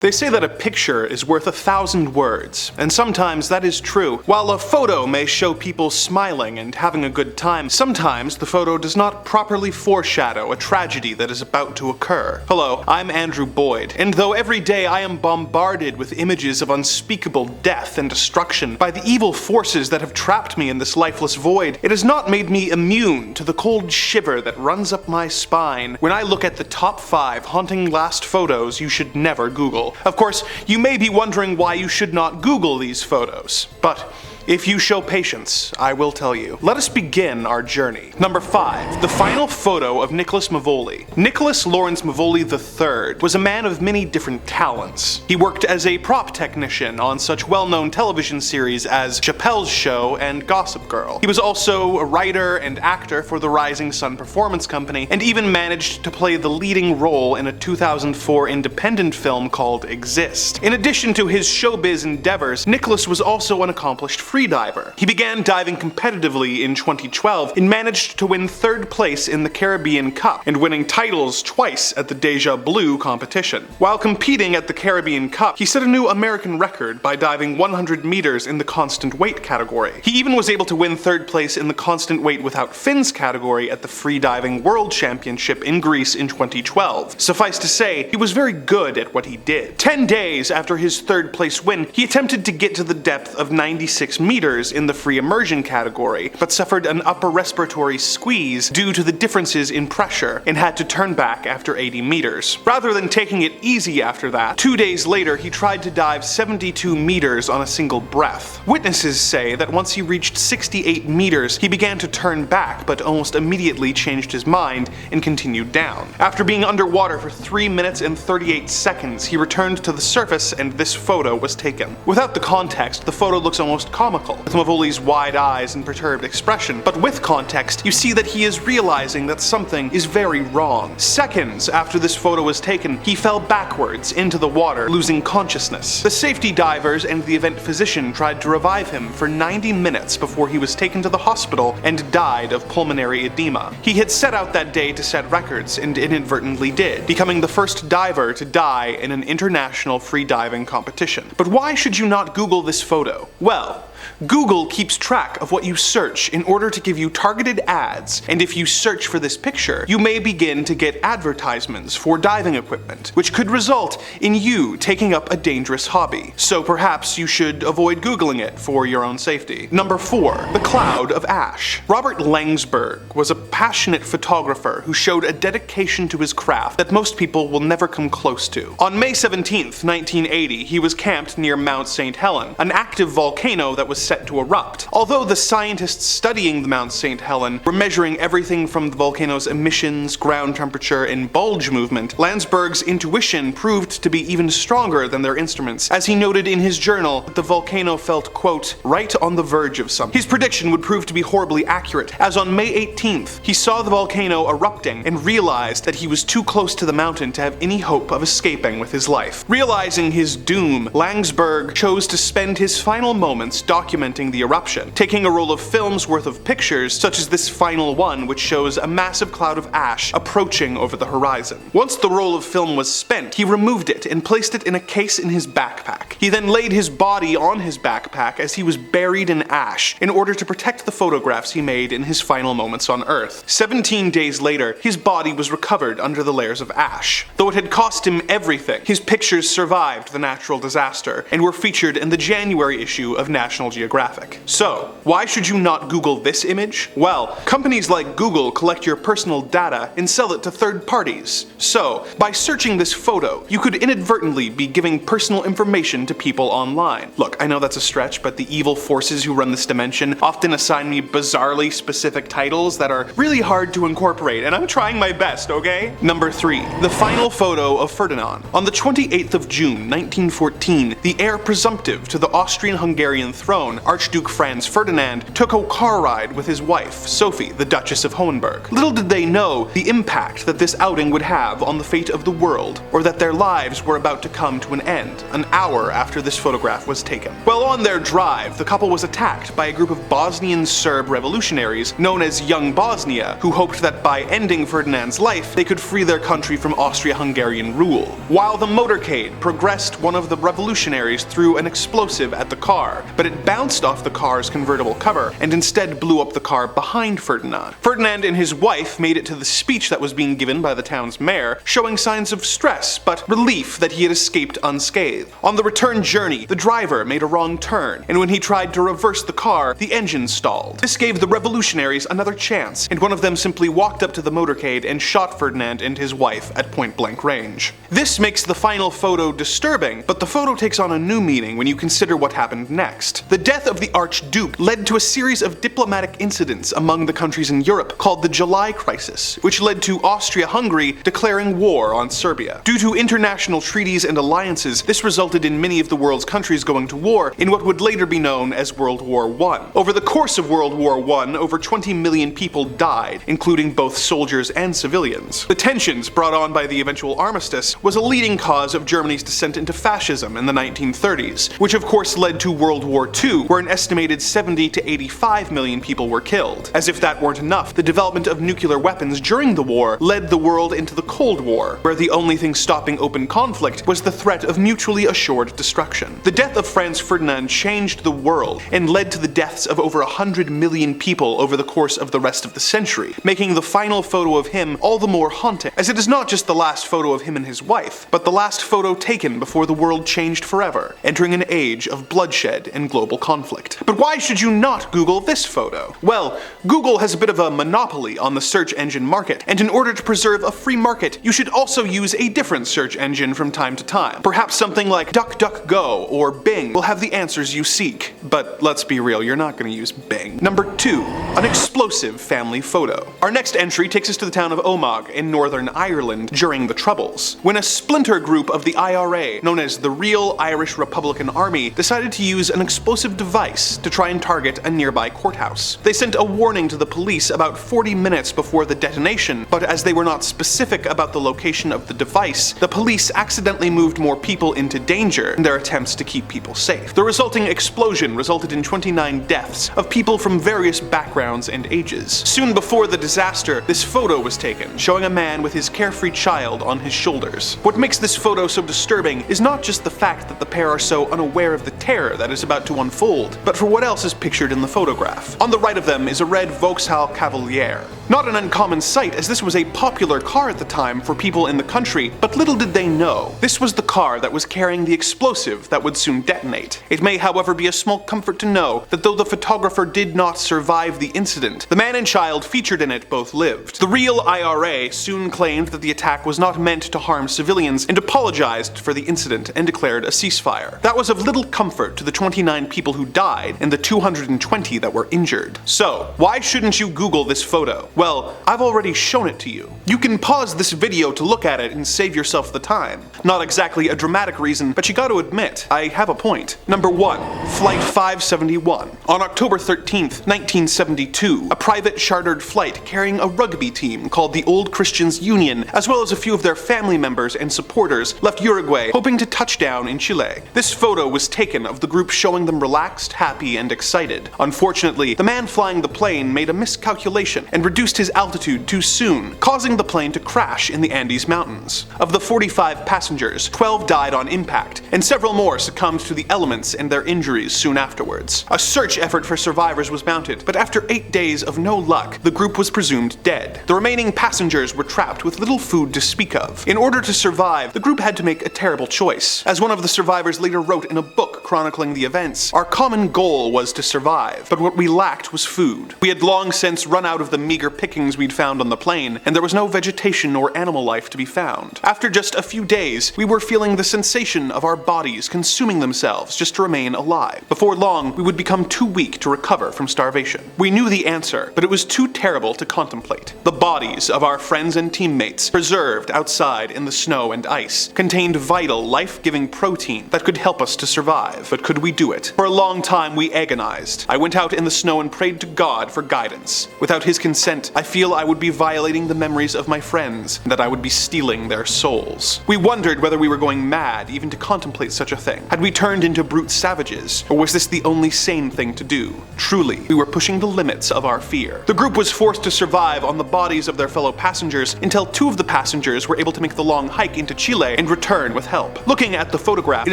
They say that a picture is worth 1,000 words, and sometimes that is true. While a photo may show people smiling and having a good time, sometimes the photo does not properly foreshadow a tragedy that is about to occur. Hello, I'm Andrew Boyd, and though every day I am bombarded with images of unspeakable death and destruction by the evil forces that have trapped me in this lifeless void, it has not made me immune to the cold shiver that runs up my spine when I look at the top 5 haunting last photos you should never Google. Of course, you may be wondering why you should not Google these photos, but if you show patience, I will tell you. Let us begin our journey. Number 5. The final photo of Nicholas Mevoli. Nicholas Lawrence Mevoli III was a man of many different talents. He worked as a prop technician on such well-known television series as Chappelle's Show and Gossip Girl. He was also a writer and actor for the Rising Sun Performance Company, and even managed to play the leading role in a 2004 independent film called Exist. In addition to his showbiz endeavors, Nicholas was also an accomplished freediver. He began diving competitively in 2012 and managed to win 3rd place in the Caribbean Cup and winning titles twice at the Deja Blue competition. While competing at the Caribbean Cup, he set a new American record by diving 100 meters in the constant weight category. He even was able to win 3rd place in the constant weight without fins category at the Freediving World Championship in Greece in 2012. Suffice to say, he was very good at what he did. 10 days after his 3rd place win, he attempted to get to the depth of 96 meters in the free immersion category, but suffered an upper respiratory squeeze due to the differences in pressure and had to turn back after 80 meters. Rather than taking it easy after that, 2 days later he tried to dive 72 meters on a single breath. Witnesses say that once he reached 68 meters, he began to turn back, but almost immediately changed his mind and continued down. After being underwater for 3 minutes and 38 seconds, he returned to the surface and this photo was taken. Without the context, the photo looks almost comical, with Mevoli's wide eyes and perturbed expression, but with context, you see that he is realizing that something is very wrong. Seconds after this photo was taken, he fell backwards into the water, losing consciousness. The safety divers and the event physician tried to revive him for 90 minutes before he was taken to the hospital and died of pulmonary edema. He had set out that day to set records and inadvertently did, becoming the first diver to die in an international free diving competition. But why should you not Google this photo? Well, Google keeps track of what you search in order to give you targeted ads, and if you search for this picture, you may begin to get advertisements for diving equipment, which could result in you taking up a dangerous hobby. So perhaps you should avoid Googling it for your own safety. Number 4. The Cloud of Ash. Robert Langsberg was a passionate photographer who showed a dedication to his craft that most people will never come close to. On May 17th, 1980, he was camped near Mount St. Helen, an active volcano that was set to erupt. Although the scientists studying the Mount St. Helen were measuring everything from the volcano's emissions, ground temperature, and bulge movement, Landsberg's intuition proved to be even stronger than their instruments, as he noted in his journal that the volcano felt, quote, right on the verge of something. His prediction would prove to be horribly accurate, as on May 18th, he saw the volcano erupting and realized that he was too close to the mountain to have any hope of escaping with his life. Realizing his doom, Langsberg chose to spend his final moments documenting the eruption, taking a roll of film's worth of pictures, such as this final one which shows a massive cloud of ash approaching over the horizon. Once the roll of film was spent, he removed it and placed it in a case in his backpack. He then laid his body on his backpack as he was buried in ash in order to protect the photographs he made in his final moments on Earth. 17 days later, his body was recovered under the layers of ash. Though it had cost him everything, his pictures survived the natural disaster and were featured in the January issue of National Geographic. So, why should you not Google this image? Well, companies like Google collect your personal data and sell it to third parties. So, by searching this photo, you could inadvertently be giving personal information to people online. Look, I know that's a stretch, but the evil forces who run this dimension often assign me bizarrely specific titles that are really hard to incorporate, and I'm trying my best, okay? Number 3. The final photo of Ferdinand. On the 28th of June, 1914, the heir presumptive to the Austrian-Hungarian throne tone, Archduke Franz Ferdinand took a car ride with his wife, Sophie, the Duchess of Hohenberg. Little did they know the impact that this outing would have on the fate of the world, or that their lives were about to come to an end, an hour after this photograph was taken. While on their drive, the couple was attacked by a group of Bosnian Serb revolutionaries known as Young Bosnia, who hoped that by ending Ferdinand's life, they could free their country from Austria-Hungarian rule. While the motorcade progressed, one of the revolutionaries threw an explosive at the car, but it bounced off the car's convertible cover and instead blew up the car behind Ferdinand. Ferdinand and his wife made it to the speech that was being given by the town's mayor, showing signs of stress but relief that he had escaped unscathed. On the return journey, the driver made a wrong turn, and when he tried to reverse the car, the engine stalled. This gave the revolutionaries another chance, and one of them simply walked up to the motorcade and shot Ferdinand and his wife at point-blank range. This makes the final photo disturbing, but the photo takes on a new meaning when you consider what happened next. The death of the Archduke led to a series of diplomatic incidents among the countries in Europe called the July Crisis, which led to Austria-Hungary declaring war on Serbia. Due to international treaties and alliances, this resulted in many of the world's countries going to war in what would later be known as World War I. Over the course of World War I, over 20 million people died, including both soldiers and civilians. The tensions brought on by the eventual armistice was a leading cause of Germany's descent into fascism in the 1930s, which of course led to World War II, where an estimated 70 to 85 million people were killed. As if that weren't enough, the development of nuclear weapons during the war led the world into the Cold War, where the only thing stopping open conflict was the threat of mutually assured destruction. The death of Franz Ferdinand changed the world and led to the deaths of over 100 million people over the course of the rest of the century, making the final photo of him all the more haunting, as it is not just the last photo of him and his wife, but the last photo taken before the world changed forever, entering an age of bloodshed and global conflict. But why should you not Google this photo? Well, Google has a bit of a monopoly on the search engine market, and in order to preserve a free market, you should also use a different search engine from time to time. Perhaps something like DuckDuckGo or Bing will have the answers you seek, but let's be real, you're not going to use Bing. Number 2. An explosive family photo. Our next entry takes us to the town of Omagh in Northern Ireland during the Troubles, when a splinter group of the IRA, known as the Real Irish Republican Army, decided to use an explosive device to try and target a nearby courthouse. They sent a warning to the police about 40 minutes before the detonation, but as they were not specific about the location of the device, the police accidentally moved more people into danger in their attempts to keep people safe. The resulting explosion resulted in 29 deaths of people from various backgrounds and ages. Soon before the disaster, this photo was taken, showing a man with his carefree child on his shoulders. What makes this photo so disturbing is not just the fact that the pair are so unaware of the terror that is about to unfold, but for what else is pictured in the photograph. On the right of them is a red Vauxhall Cavalier. Not an uncommon sight, as this was a popular car at the time for people in the country, but little did they know, this was the car that was carrying the explosive that would soon detonate. It may, however, be a small comfort to know that though the photographer did not survive the incident, the man and child featured in it both lived. The Real IRA soon claimed that the attack was not meant to harm civilians and apologized for the incident and declared a ceasefire. That was of little comfort to the 29 people who died and the 220 that were injured. So, why shouldn't you Google this photo? Well, I've already shown it to you. You can pause this video to look at it and save yourself the time. Not exactly a dramatic reason, but you gotta admit, I have a point. Number 1. Flight 571. On October 13th, 1972, a private chartered flight carrying a rugby team called the Old Christians Union, as well as a few of their family members and supporters, left Uruguay hoping to touch down in Chile. This photo was taken of the group showing them relaxed, happy, and excited. Unfortunately, the man flying the plane made a miscalculation and reduced his altitude too soon, causing the plane to crash in the Andes Mountains. Of the 45 passengers, 12 died on impact, and several more succumbed to the elements and their injuries soon afterwards. A search effort for survivors was mounted, but after 8 days of no luck, the group was presumed dead. The remaining passengers were trapped with little food to speak of. In order to survive, the group had to make a terrible choice. As one of the survivors later wrote in a book chronicling the events, "Our common goal was to survive, but what we lacked was food. We had long since run out of the meager pickings we'd found on the plane, and there was no vegetation or animal life to be found. After just a few days, we were feeling the sensation of our bodies consuming themselves just to remain alive. Before long, we would become too weak to recover from starvation. We knew the answer, but it was too terrible to contemplate. The bodies of our friends and teammates, preserved outside in the snow and ice, contained vital, life-giving protein that could help us to survive. But could we do it? For a long time we agonized. I went out in the snow and prayed to God for guidance. Without his consent, I feel I would be violating the memories of my friends, and that I would be stealing their souls. We wondered whether we were going mad even to contemplate such a thing. Had we turned into brute savages, or was this the only sane thing to do? Truly, we were pushing the limits of our fear. The group was forced to survive on the bodies of their fellow passengers until 2 of the passengers were able to make the long hike into Chile and return with help. Looking at the photograph, it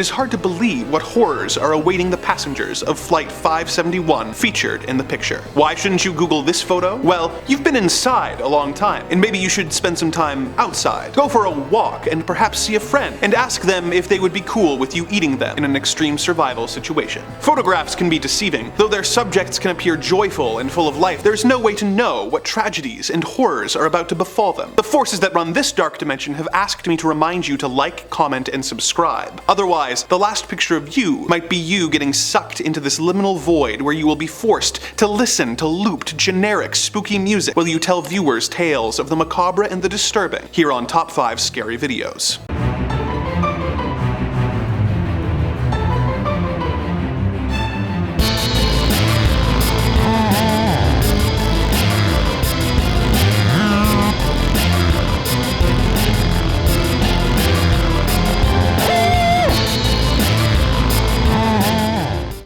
is hard to believe what horrors are awaiting the passengers of Flight 571 featured in the picture. Why shouldn't you Google this photo? Well, you've been inside a long time, and maybe you should spend some time outside. Go for a walk and perhaps see a friend, and ask them if they would be cool with you eating them in an extreme survival situation. Photographs can be deceiving. Though their subjects can appear joyful and full of life, there's no way to know what tragedies and horrors are about to befall them. The forces that run this dark dimension have asked me to remind you to like, comment, and subscribe. Otherwise, the last picture of you might be you getting sucked into this liminal void where you will be forced to listen to looped, generic, spooky music while you tell viewers tales of the macabre and the disturbing here on Top 5 Scary Videos.